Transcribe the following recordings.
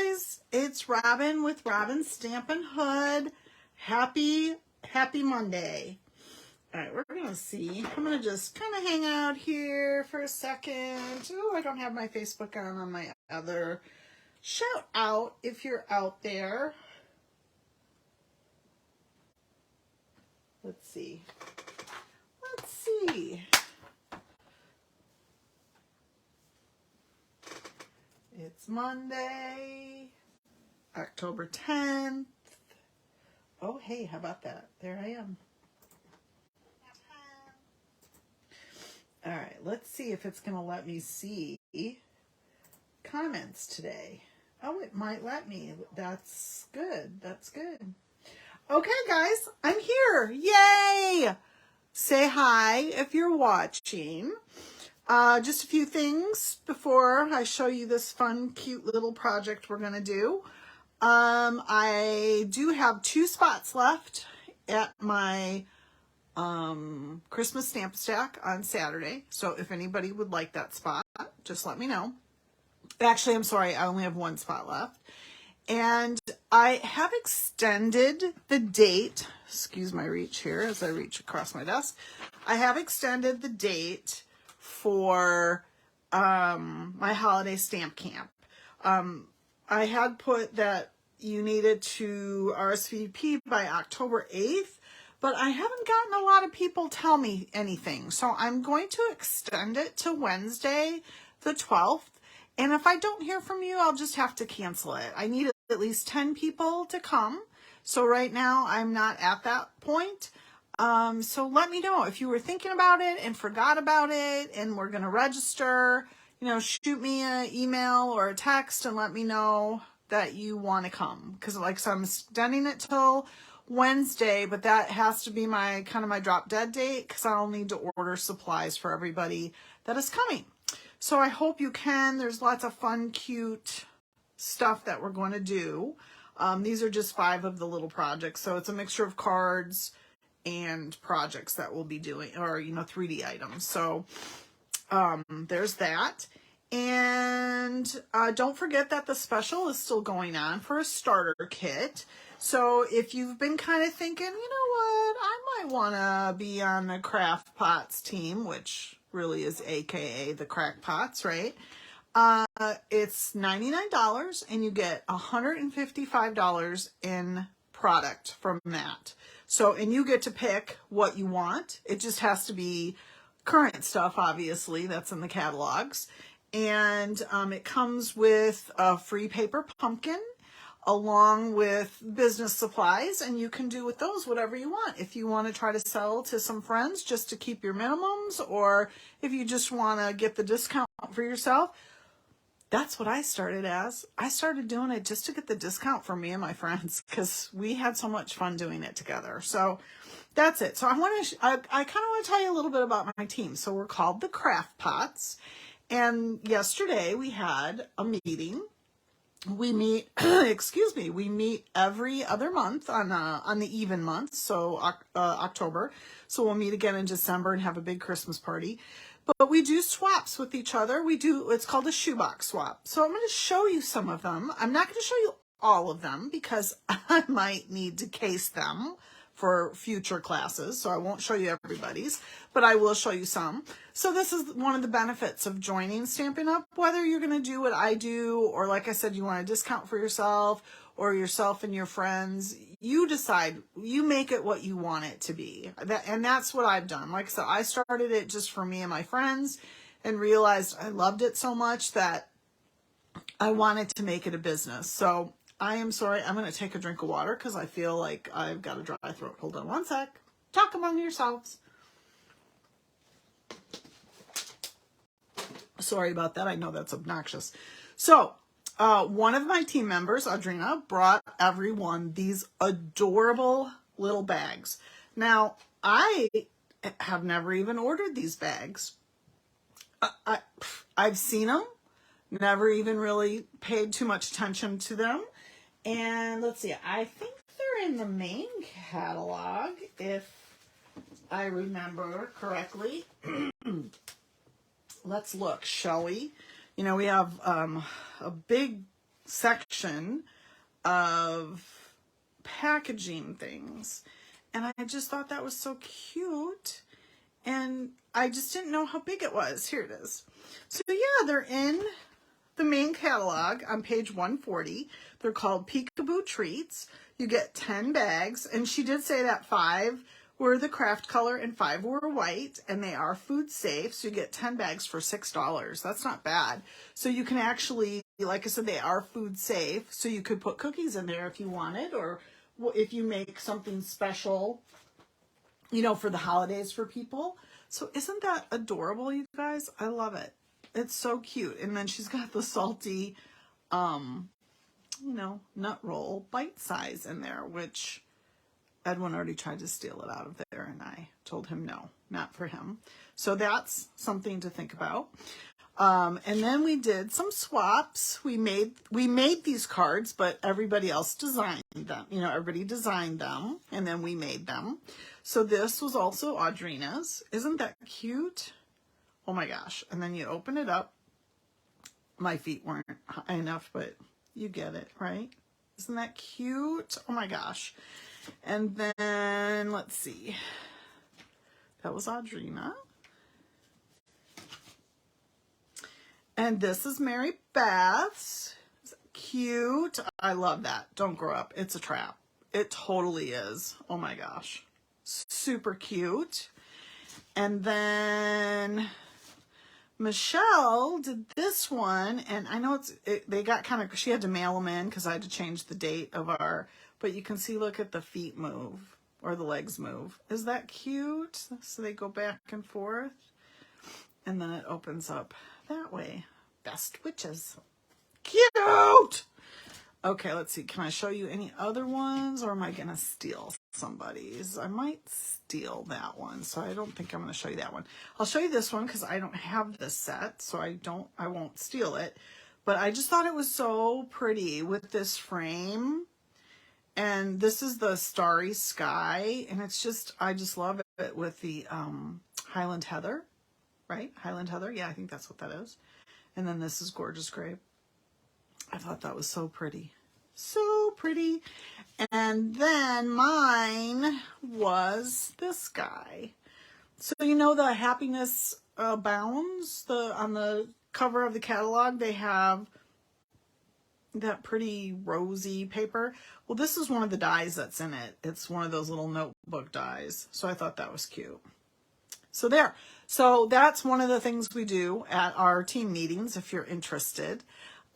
guys, it's Robin with Robin's Stampin' Hood. Happy Monday. All right, we're gonna see. I'm gonna just kind of hang out here for a second. Oh, I don't have my Facebook on my other. Shout out if you're out there. Let's see. It's Monday, October 10th. Oh, hey, how about that? There I am. All right, let's see if it's going to let me see comments today. Oh, it might let me. That's good. That's good. Okay, guys, I'm here. Yay! Say hi if you're watching. Just a few things before I show you this fun, cute little project we're going to do. I do have 2 spots left at my Christmas stamp stack on Saturday. So if anybody would like that spot, just let me know. Actually, I'm sorry, I only have 1 spot left. And I have extended the date. Excuse my reach here as I reach across my desk. I have extended the date for my holiday stamp camp. I had put that you needed to RSVP by October 8th, but I haven't gotten a lot of people tell me anything. So I'm going to extend it to Wednesday, the 12th. And if I don't hear from you, I'll just have to cancel it. I need at least 10 people to come. So right now I'm not at that point. So let me know if you were thinking about it and forgot about it and we're going to register, shoot me an email or a text and let me know that you want to come. Cause like I said, I'm extending it till Wednesday, but that has to be my my drop dead date because I'll need to order supplies for everybody that is coming. So I hope you can. There's lots of fun, cute stuff that we're going to do. These are just 5 of the little projects. So it's a mixture of cards and projects that we'll be doing, or 3D items. So there's that. And don't forget that the special is still going on for a starter kit. So if you've been kind of thinking, you know what, I might want to be on the Craft Pots team, which really is AKA the Crackpots, right? It's $99 and you get $155 in product from that. So, and you get to pick what you want. It just has to be current stuff, obviously, that's in the catalogs. And it comes with a free paper pumpkin along with business supplies, and you can do with those whatever you want. If you want to try to sell to some friends just to keep your minimums, or if you just want to get the discount for yourself, that's what I started as. I started doing it just to get the discount for me and my friends because we had so much fun doing it together. So that's it. So I kind of want to tell you a little bit about my team. So we're called the Craft Pots. And yesterday we had a meeting. We meet, we meet every other month on the even month. So October. So we'll meet again in December and have a big Christmas party. But we do swaps with each other. It's called a shoebox swap. So I'm going to show you some of them. I'm not going to show you all of them because I might need to case them for future classes. So I won't show you everybody's, but I will show you some. So this is one of the benefits of joining Stampin' Up! Whether you're going to do what I do, or like I said, you want a discount for yourself or yourself and your friends, you decide, you make it what you want it to be. And that's what I've done. Like I said, I started it just for me and my friends and realized I loved it so much that I wanted to make it a business. So I am sorry, I'm going to take a drink of water because I feel like I've got a dry throat. Hold on one sec. Talk among yourselves. Sorry about that. I know that's obnoxious. So one of my team members, Audrina, brought everyone these adorable little bags. Now, I have never even ordered these bags. I've seen them, never even really paid too much attention to them. And let's see, I think they're in the main catalog, if I remember correctly. Let's look, shall we? We have a big section of packaging things. And I just thought that was so cute. And I just didn't know how big it was. Here it is. So yeah, they're in the main catalog on page 140. They're called Peekaboo Treats. You get 10 bags. And she did say that 5 were the craft color and 5 were white. And they are food safe. So you get 10 bags for $6. That's not bad. So you can actually, like I said, they are food safe. So you could put cookies in there if you wanted, or if you make something special, you know, for the holidays for people. So isn't that adorable, you guys? I love it. It's so cute. And then she's got the salty, you know, nut roll bite size in there, which Edwin already tried to steal it out of there, and I told him no, not for him. So that's something to think about. And then we did some swaps. We made these cards, but everybody else designed them. You know, everybody designed them, and then we made them. So this was also Audrina's. Isn't that cute? Oh my gosh. And then you open it up. My feet weren't high enough, but you get it, right? Isn't that cute? Oh my gosh. And then, let's see. That was Audrina. And this is Mary Beth's. Cute. I love that. Don't grow up. It's a trap. It totally is. Oh my gosh. Super cute. And then Michelle did this one. And I know they got kind of, she had to mail them in because I had to change the date of our, but you can see, look at the feet move or the legs move. Is that cute? So they go back and forth. And then it opens up that way. Best witches. Cute! Okay, let's see. Can I show you any other ones, or am I going to steal somebody's? I might steal that one, so I don't think I'm going to show you that one. I'll show you this one because I don't have this set, so I won't steal it. But I just thought it was so pretty with this frame. And this is the Starry Sky, and it's just, I just love it with the Highland Heather. Right? Highland Heather. Yeah, I think that's what that is. And then this is Gorgeous Grape. I thought that was so pretty. So pretty. And then mine was this guy. So you know the Happiness Bounds? On the cover of the catalog, they have that pretty rosy paper. Well, this is one of the dies that's in it. It's one of those little notebook dies. So I thought that was cute. So there. So that's one of the things we do at our team meetings if you're interested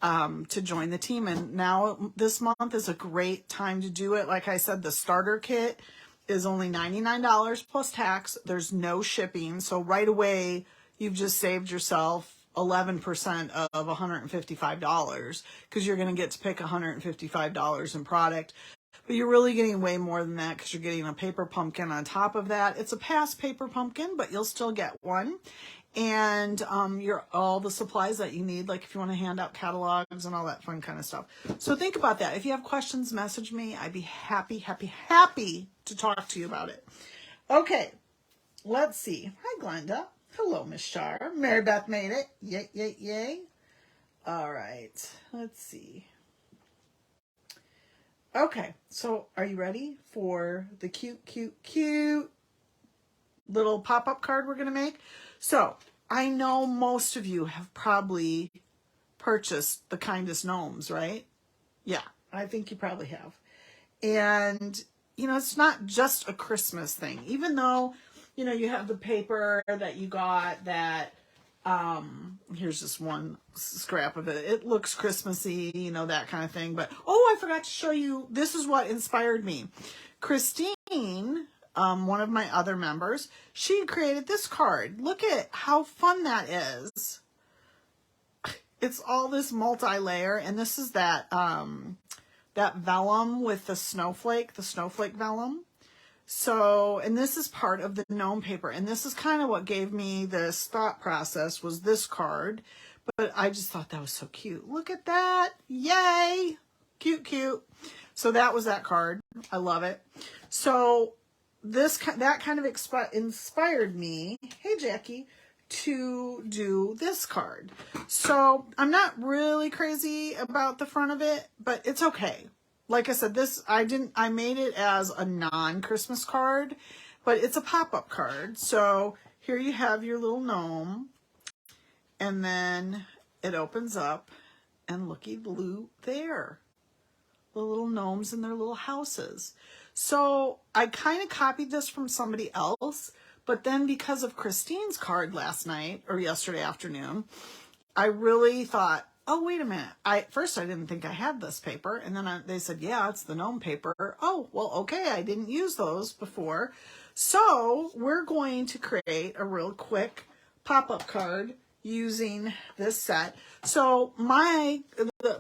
to join the team. And now this month is a great time to do it. Like I said, the starter kit is only $99 plus tax. There's no shipping. So right away, you've just saved yourself 11% of $155 because you're going to get to pick $155 in product. But you're really getting way more than that because you're getting a paper pumpkin on top of that. It's a past paper pumpkin, but you'll still get one. And all the supplies that you need, like if you want to hand out catalogs and all that fun kind of stuff. So think about that. If you have questions, message me. I'd be happy, happy, happy to talk to you about it. Okay, let's see. Hi, Glenda. Hello, Miss Shar. Mary Beth made it. Yay, yay, yay. All right, let's see. Okay, so are you ready for the cute, cute, cute little pop-up card we're going to make? So I know most of you have probably purchased the Kindest Gnomes, right? Yeah, I think you probably have. And, you know, it's not just a Christmas thing. Even though, you know, you have the paper that you got that, here's just one scrap of it. It looks Christmassy, you know, that kind of thing. But, oh, I forgot to show you. This is what inspired me. Christine, one of my other members, she created this card. Look at how fun that is. It's all this multi-layer, and this is that that vellum with the snowflake vellum. So, and this is part of the gnome paper, and this is kind of what gave me this thought process was this card, but I just thought that was so cute. Look at that. Yay. Cute, cute. So that was that card. I love it. So that kind of inspired me, hey Jackie, to do this card. So I'm not really crazy about the front of it, but it's okay. Like I said, I made it as a non-Christmas card, but it's a pop-up card. So here you have your little gnome, and then it opens up, and looky blue there. The little gnomes in their little houses. So I kind of copied this from somebody else, but then because of Christine's card last night or yesterday afternoon, I really thought, oh, wait a minute. First I didn't think I had this paper, and then they said, yeah, it's the gnome paper. Oh, well, okay, I didn't use those before. So we're going to create a real quick pop-up card using this set. So my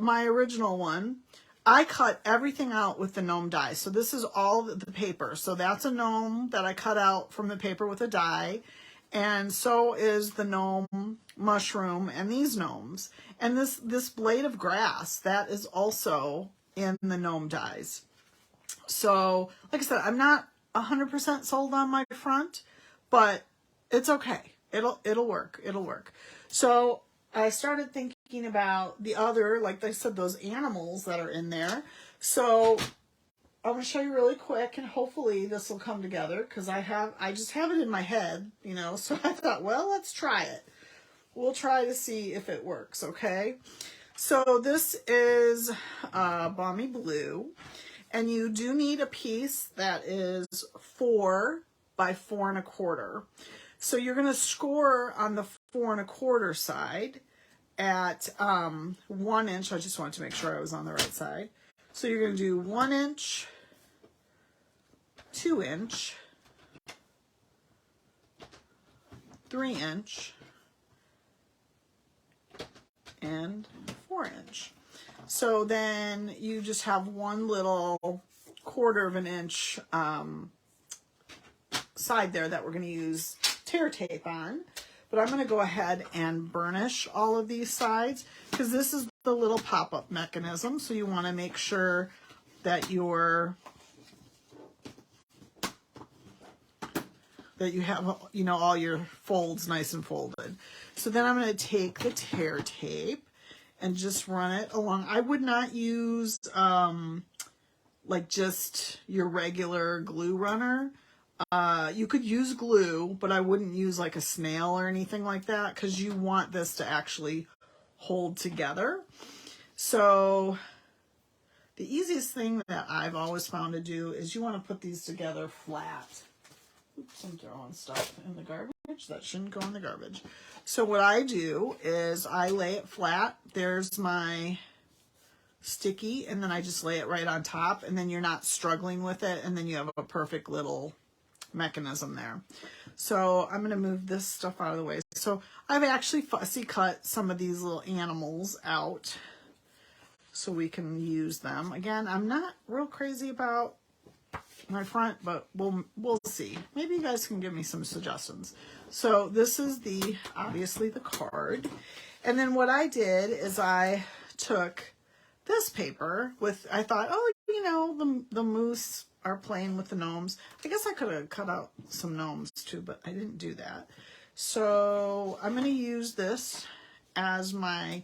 original one, I cut everything out with the gnome die. So this is all the paper. So that's a gnome that I cut out from the paper with a die. And so is the gnome mushroom and these gnomes. And this blade of grass, that is also in the gnome dies. So, like I said, I'm not 100% sold on my front, but it's okay. It'll work. It'll work. So I started thinking about the other, like I said, those animals that are in there. So I'm going to show you really quick, and hopefully this will come together, because I just have it in my head, you know, so I thought, well, let's try it. We'll try to see if it works, okay? So this is Balmy Blue, and you do need a piece that is 4 by 4 1/4. So you're going to score on the 4 1/4 side at 1 inch. I just wanted to make sure I was on the right side. So you're going to do 1 inch, 2 inch, 3 inch, and 4 inch. So then you just have one little 1/4 of an inch side there that we're going to use tear tape on. But I'm going to go ahead and burnish all of these sides, because this is the little pop-up mechanism. So you want to make sure that you have, you know, all your folds nice and folded. So then I'm going to take the tear tape and just run it along. I would not use like just your regular glue runner. You could use glue, but I wouldn't use like a snail or anything like that, because you want this to actually hold together. So the easiest thing that I've always found to do is you want to put these together flat. Oops, I'm throwing stuff in the garbage. That shouldn't go in the garbage. So what I do is I lay it flat. There's my sticky, and then I just lay it right on top, and then you're not struggling with it, and then you have a perfect little mechanism there. So I'm going to move this stuff out of the way. So I've actually fussy cut some of these little animals out so we can use them. Again, I'm not real crazy about my front, but we'll see. Maybe you guys can give me some suggestions. So this is obviously the card. And then what I did is I took this paper with, I thought, oh, you know, the moose are playing with the gnomes. I guess I could have cut out some gnomes too, but I didn't do that. So I'm going to use this as my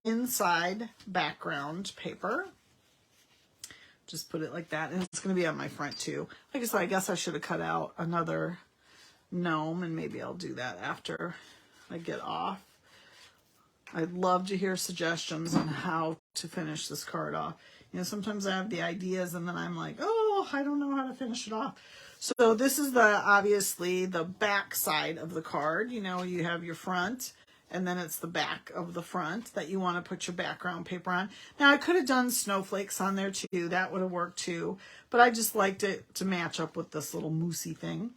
inside background paper. Just put it like that, and it's going to be on my front too. Like I said, I guess I should have cut out another gnome, and maybe I'll do that after I get off. I'd love to hear suggestions on how to finish this card off. You know, sometimes I have the ideas, and then I'm like, oh, I don't know how to finish it off. So this is obviously the back side of the card. You know, you have your front, and then it's the back of the front that you want to put your background paper on. Now, I could have done snowflakes on there too. That would have worked too. But I just liked it to match up with this little moosey thing.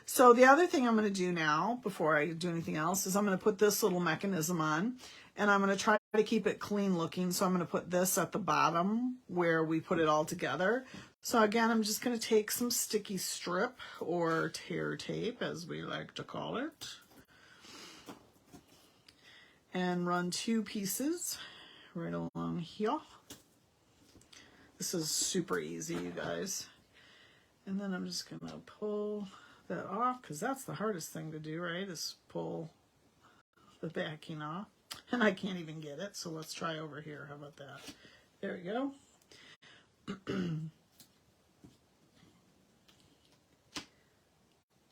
So the other thing I'm going to do now, before I do anything else, is I'm going to put this little mechanism on. And I'm going to try to keep it clean looking. So I'm going to put this at the bottom where we put it all together. So again, I'm just going to take some sticky strip, or tear tape as we like to call it, and run 2 pieces right along here. This is super easy, you guys. And then I'm just going to pull that off, because that's the hardest thing to do, right? Is pull the backing off. And I can't even get it, so let's try over here. How about that? There we go.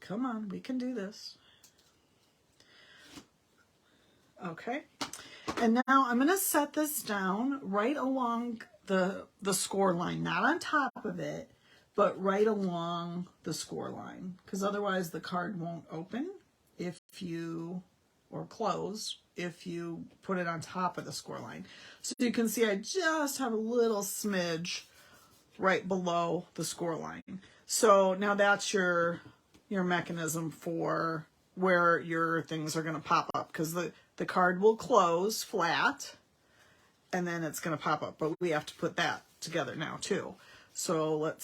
Come on, we can do this. Okay. And now I'm going to set this down right along the score line, not on top of it, but right along the score line, because otherwise the card won't open if you, or close if you put it on top of the score line. So you can see I just have a little smidge right below the score line. So now that's your mechanism for where your things are going to pop up, because the card will close flat and then it's going to pop up, but we have to put that together now too. So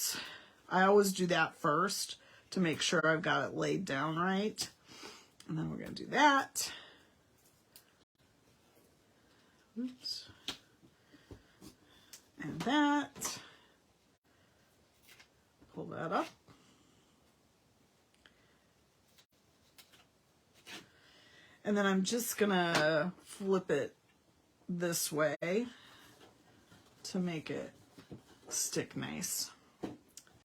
I always do that first to make sure I've got it laid down right. And then we're going to do that. Oops. And that. Pull that up. And then I'm just going to flip it this way to make it stick nice.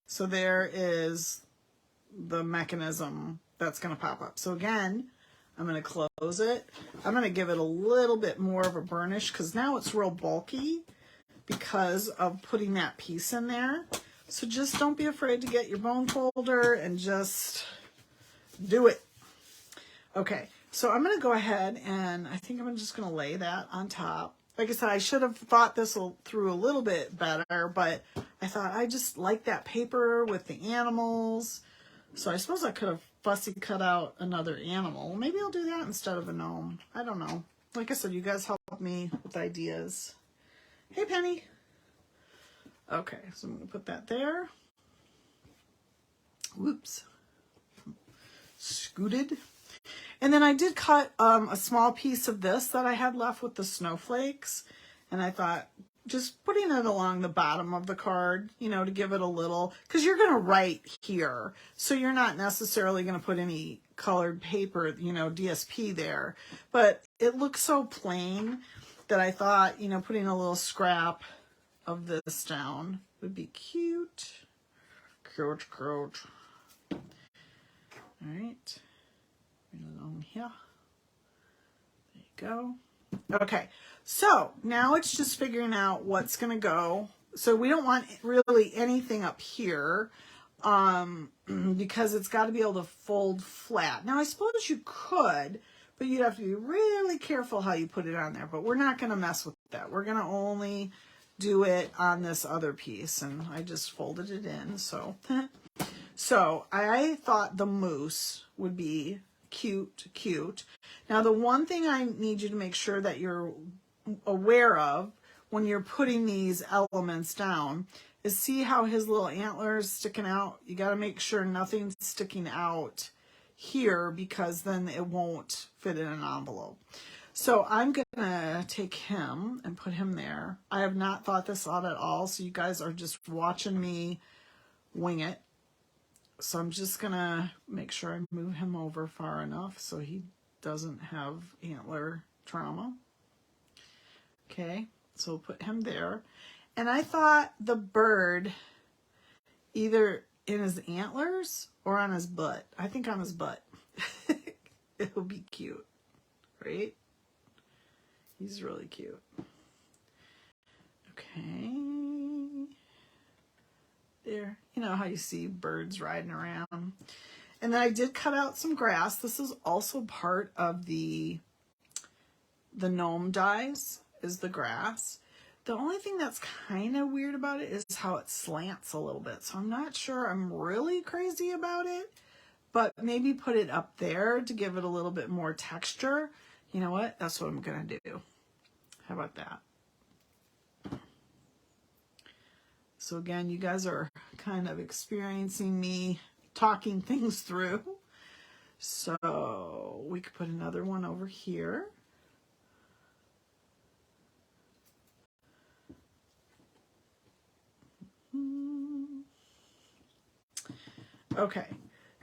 So there is the mechanism that's going to pop up. So again, I'm going to close it. I'm going to give it a little bit more of a burnish because now it's real bulky because of putting that piece in there. So just don't be afraid to get your bone folder and just do it. Okay, so I'm going to go ahead and I think I'm just going to lay that on top. Like I said, I should have thought this through a little bit better, but I thought I just like that paper with the animals. So I suppose I could have fussy cut out another animal. Maybe I'll do that instead of a gnome. I don't know. Like I said, you guys help me with ideas. Hey, Penny. Okay, so I'm going to put that there. Whoops. Scooted. And then I did cut a small piece of this that I had left with the snowflakes. And I thought just putting it along the bottom of the card, you know, to give it a little, because you're going to write here. So you're not necessarily going to put any colored paper, you know, DSP there. But it looks so plain that I thought, you know, putting a little scrap of this down would be cute. Cute, cute. All right. Bring it along here. There you go. Okay, so now it's just figuring out what's going to go. So we don't want really anything up here because it's got to be able to fold flat. Now I suppose you could, but you'd have to be really careful how you put it on there. But we're not going to mess with that. We're going to only do it on this other piece, and I just folded it in. So, so I thought the moose would be cute, cute. Now, the one thing I need you to make sure that you're aware of when you're putting these elements down is see how his little antlers sticking out. You got to make sure nothing's sticking out here because then it won't fit in an envelope. So I'm going to take him and put him there. I have not thought this out at all, so you guys are just watching me wing it. So I'm just going to make sure I move him over far enough so he doesn't have antler trauma. Okay, so we'll put him there. And I thought the bird either in his antlers or on his butt. I think on his butt. It will be cute, right? He's really cute. Okay. There. You know how you see birds riding around. And then I did cut out some grass. This is also part of the gnome dies, is the grass. The only thing that's kind of weird about it is how it slants a little bit. So I'm not sure I'm really crazy about it, but maybe put it up there to give it a little bit more texture. You know what? That's what I'm going to do. How about that? So again, you guys are kind of experiencing me talking things through. So we could put another one over here. Okay,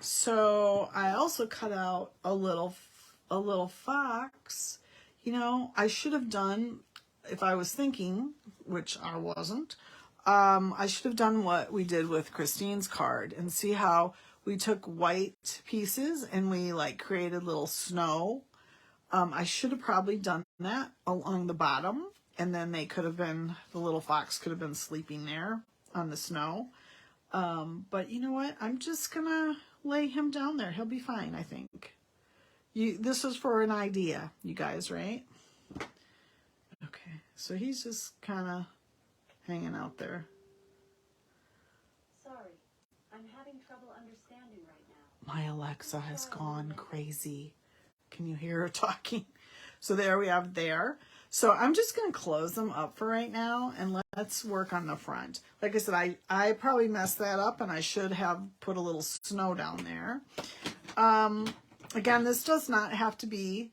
so I also cut out a little a little fox. You know, I should have done, if I was thinking, which I wasn't, I should have done what we did with Christine's card and see how we took white pieces and we like created little snow. I should have probably done that along the bottom, and then they could have been, the little fox could have been sleeping there on the snow. But you know what? I'm just gonna lay him down there. He'll be fine, I think. This is for an idea, you guys, right? Okay, so he's just kind of hanging out there. Sorry, I'm having trouble understanding right now. My Alexa has gone crazy. Can you hear her talking? So there we have there. So I'm just going to close them up for right now, and let's work on the front. Like I said, I probably messed that up, and I should have put a little snow down there. Again, this does not have to be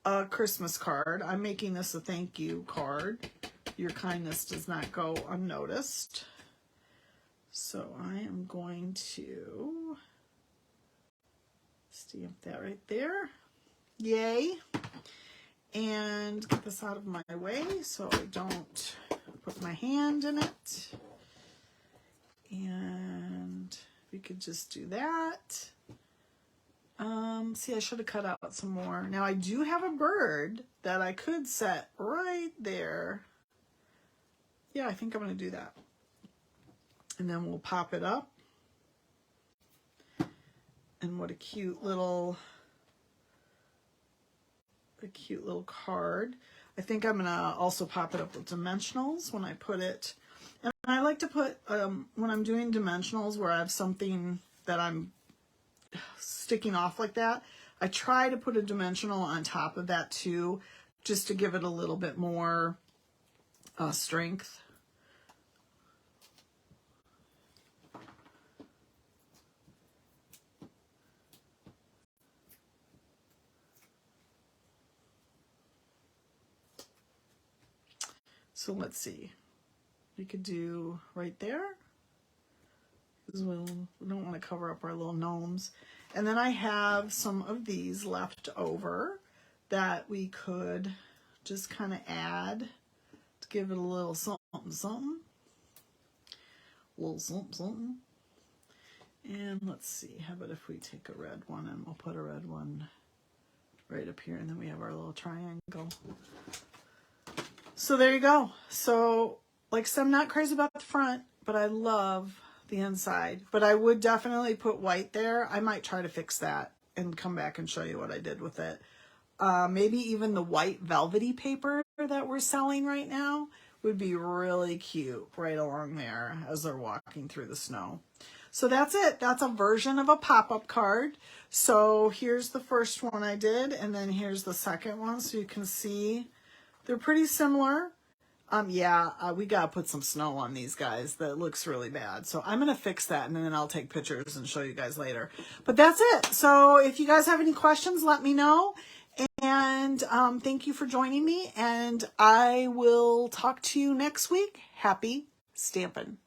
a Christmas card. I'm making this a thank you card. Your kindness does not go unnoticed. So I am going to stamp that right there. Yay. And get this out of my way so I don't put my hand in it. And we could just do that. See, I should have cut out some more. Now I do have a bird that I could set right there. Yeah, I think I'm going to do that. And then we'll pop it up. And what a cute little card. I think I'm going to also pop it up with dimensionals when I put it. And I like to put, when I'm doing dimensionals where I have something that I'm sticking off like that, I try to put a dimensional on top of that too, just to give it a little bit more strength. So let's see, we could do right there, because we don't want to cover up our little gnomes. And then I have some of these left over that we could just kind of add to give it a little something, something. A little something, something. And let's see, how about if we take a red one and we'll put a red one right up here, and then we have our little triangle. So there you go. So like I said, I'm not crazy about the front, but I love the inside. But I would definitely put white there. I might try to fix that and come back and show you what I did with it. Maybe even the white velvety paper that we're selling right now would be really cute right along there as they're walking through the snow. So that's it. That's a version of a pop-up card. So here's the first one I did, and then here's the second one, so you can see they're pretty similar. We gotta put some snow on these guys. That looks really bad. So I'm gonna fix that, and then I'll take pictures and show you guys later. But that's it. So if you guys have any questions, let me know. And thank you for joining me, and I will talk to you next week. Happy stampin'.